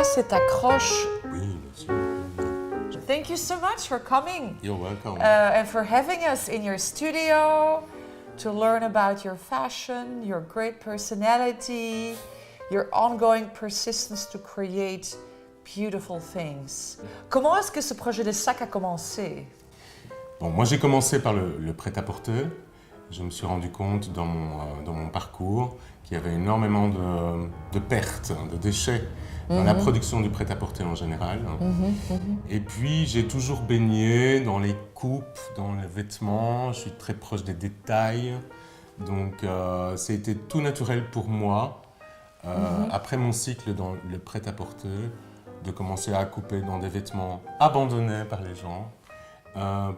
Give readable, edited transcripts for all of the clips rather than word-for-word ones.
pas cette accroche. Oui, bien sûr. Thank you so much for coming You're welcome. and for having us in your studio to learn about your fashion, your great personality, your ongoing persistence to create beautiful things. Comment est-ce que ce projet de sac a commencé? Bon, moi j'ai commencé par le prêt-à-porter. Je me suis rendu compte dans mon parcours qu'il y avait énormément de pertes, de déchets dans la production du prêt-à-porter en général. Et puis j'ai toujours baigné dans les coupes, dans les vêtements, je suis très proche des détails. Donc c'était tout naturel pour moi, après mon cycle dans le prêt-à-porter, de commencer à couper dans des vêtements abandonnés par les gens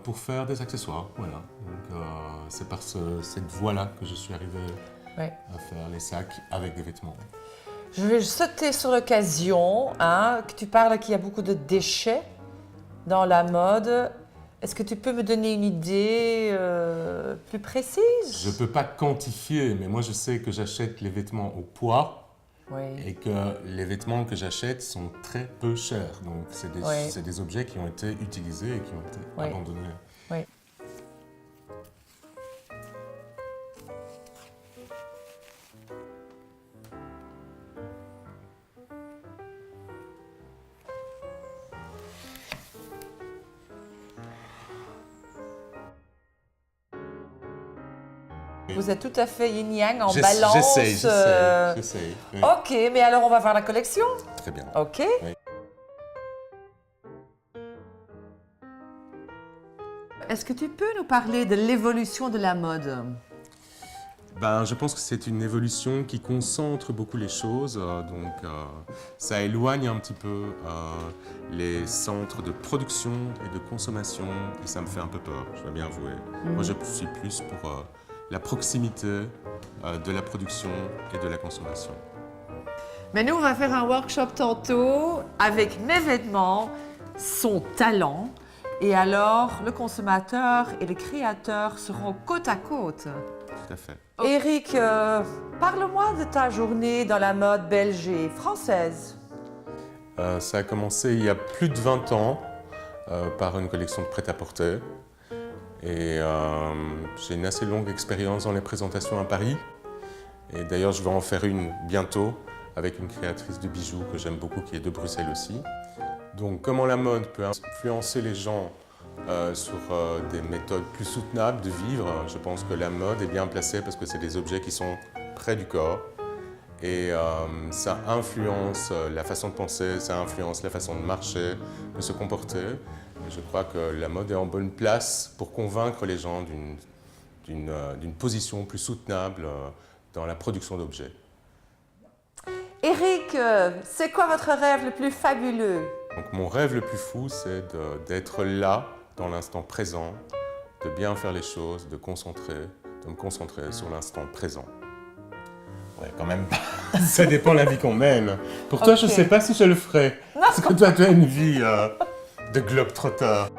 pour faire des accessoires. Voilà. Donc c'est par cette voie-là que je suis arrivé à faire les sacs avec des vêtements. Je vais sauter sur l'occasion, que tu parles qu'il y a beaucoup de déchets dans la mode. Est-ce que tu peux me donner une idée plus précise? Je ne peux pas quantifier, mais moi je sais que j'achète les vêtements au poids. Oui. Et que les vêtements que j'achète sont très peu chers. Donc, c'est des objets qui ont été utilisés et qui ont été abandonnés. Oui. Vous êtes tout à fait yin-yang en balance. J'essaye. Oui. Ok, mais alors on va voir la collection? Très bien. Ok. Oui. Est-ce que tu peux nous parler de l'évolution de la mode? Ben, je pense que c'est une évolution qui concentre beaucoup les choses, ça éloigne un petit peu les centres de production et de consommation, et ça me fait un peu peur, je dois bien avouer. Moi, je suis plus pour la proximité de la production et de la consommation. Mais nous, on va faire un workshop tantôt avec mes vêtements, son talent, et alors le consommateur et le créateur seront côte à côte. Tout à fait. Eric, parle-moi de ta journée dans la mode belge et française. Ça a commencé il y a plus de 20 ans par une collection de prêt-à-porter. Et j'ai une assez longue expérience dans les présentations à Paris. Et d'ailleurs, je vais en faire une bientôt avec une créatrice de bijoux que j'aime beaucoup, qui est de Bruxelles aussi. Donc, comment la mode peut influencer les gens sur des méthodes plus soutenables de vivre. Je pense que la mode est bien placée parce que c'est des objets qui sont près du corps. Et ça influence la façon de penser, ça influence la façon de marcher, de se comporter. Et je crois que la mode est en bonne place pour convaincre les gens d'une position plus soutenable dans la production d'objets. Eric, c'est quoi votre rêve le plus fabuleux? Donc, mon rêve le plus fou, c'est d'être là, dans l'instant présent, de bien faire les choses, de me concentrer sur l'instant présent. Ouais, quand même pas. Ça dépend de la vie qu'on mène. Pour toi, je ne sais pas si je le ferais. Parce que toi, tu as une vie de globe-trotteur.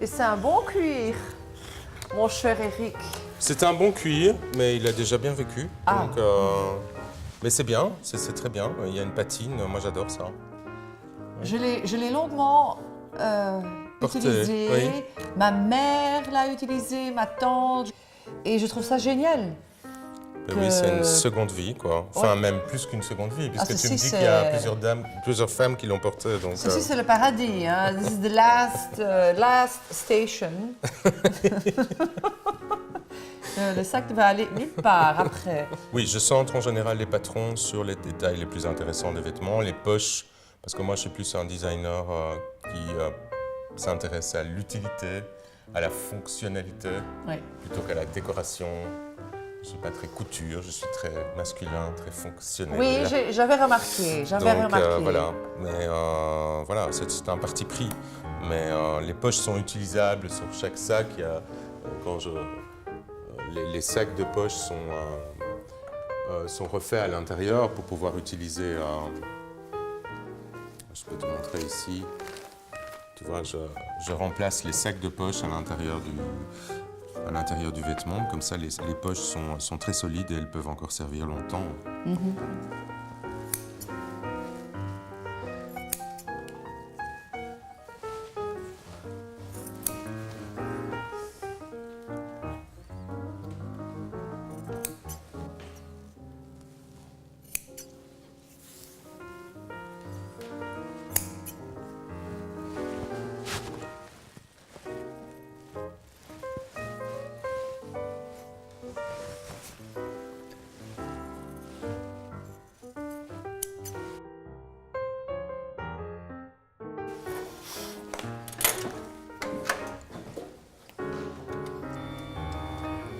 Et c'est un bon cuir, mon cher Eric. C'est un bon cuir, mais il a déjà bien vécu. Ah. Donc, mais c'est bien, c'est très bien. Il y a une patine, moi j'adore ça. Je l'ai longuement utilisé, oui. ma mère l'a utilisé, ma tante. Et je trouve ça génial. Mais oui, c'est une seconde vie, quoi. Enfin, Ouais. même plus qu'une seconde vie, puisque ceci, tu me dis c'est- qu'il y a plusieurs femmes qui l'ont porté. Donc, Ceci, c'est le paradis. Hein. This is the last station. Le sac ne va aller nulle part après. Oui, je centre en général les patrons sur les détails les plus intéressants des vêtements, les poches, parce que moi je suis plus un designer qui s'intéresse à l'utilité, à la fonctionnalité, Oui. plutôt qu'à la décoration. Je ne suis pas très couture, je suis très masculin, très fonctionnel. Oui, j'avais remarqué. Donc voilà, mais voilà, c'est un parti pris. Mais les poches sont utilisables sur chaque sac. Il y a, les sacs de poche sont refaits à l'intérieur pour pouvoir utiliser. Je peux te montrer ici. Tu vois, je remplace les sacs de poche à l'intérieur du vêtement. Comme ça, les poches sont très solides et elles peuvent encore servir longtemps.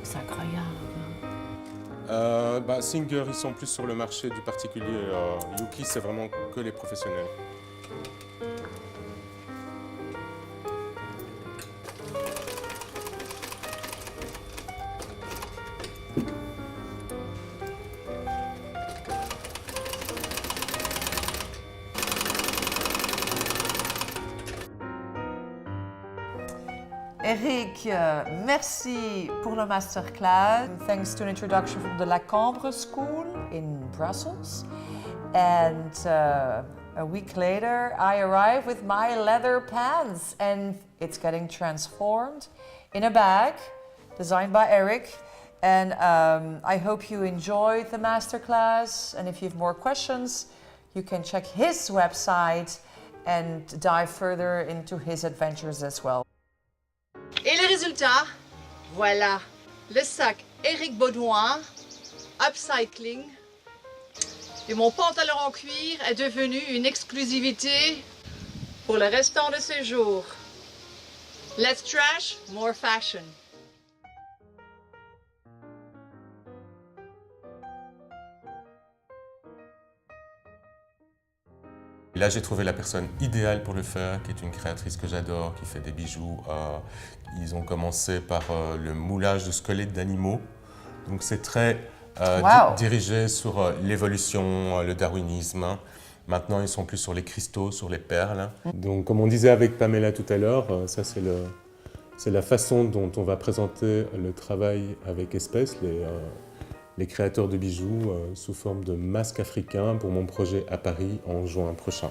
C'est incroyable. Singer, ils sont plus sur le marché du particulier. Yuki, c'est vraiment que les professionnels. Eric, merci pour le masterclass. Thanks to an introduction from the Lacambre School in Brussels. And a week later, I arrive with my leather pants and it's getting transformed in a bag designed by Eric. And I hope you enjoyed the masterclass. And if you have more questions, you can check his website and dive further into his adventures as well. Et le résultat, voilà, le sac Éric Baudouin, upcycling. Et mon pantalon en cuir est devenu une exclusivité pour le restant de ses jours. Let's trash, more fashion. Là, j'ai trouvé la personne idéale pour le faire, qui est une créatrice que j'adore, qui fait des bijoux. Ils ont commencé par le moulage de squelettes d'animaux. Donc c'est très dirigé sur l'évolution, le darwinisme. Maintenant, ils sont plus sur les cristaux, sur les perles. Donc comme on disait avec Pamela tout à l'heure, ça c'est la façon dont on va présenter le travail avec Espèce, les créateurs de bijoux sous forme de masques africains pour mon projet à Paris en juin prochain.